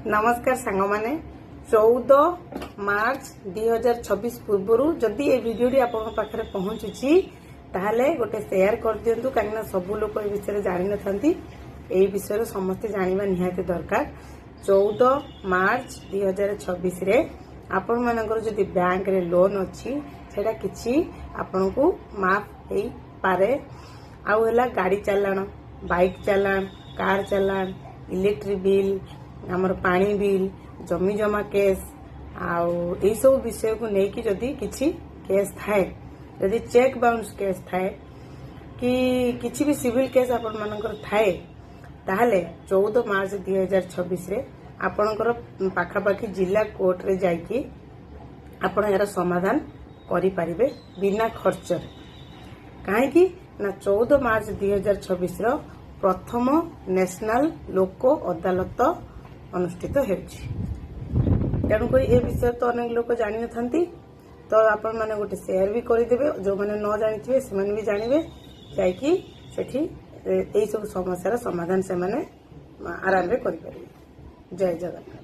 नमस्कार सांग माने 14 मार्च 2026 पूर्व जदि ये वीडियोटी आपन पाखरे पहुंचुची ताहले गोटे शेयर कर दियंतु कारणा सब लोग ए विषय जानि नथांती ए विषय समस्त जानिबा निहाती दरकार 14 मार्च 2026 रे आपण मानकर जदि बैंक रे लोन अछि सेटा किछि आपन को माफ हेई पारे आउ हला गाड़ी चलाण बाइक चलाण कार चलाण इलेक्ट्रिक बिल आमर पानी बिल जमी जमा केस आई सब विषय को लेकिन जदि किछि केस थाए जदि चेक बाउंस केस थाए कि किछि भी सिविल केस आपण मानकर थाए ताहले 14 मार्च 2026 रे आपणकर पाखापाखी जिला कोर्ट रे जाइकी आपण यार समाधान करि परिबे बिना खर्च काहे ना 14 मार्च 2026 रो प्रथम नेशनल लोक अदालत अनुष्ठित होछि तेणुक ए विषय तो अनेक लोक जानि नथांती तो आपण माने गोटे शेयर भी करदेवे जो माने न जानिथिबे से माने भी जानिबे जाइकी सेठी एई सब समस्यार समाधान से माने आराम रे करि परिबे। जय जगन्नाथ।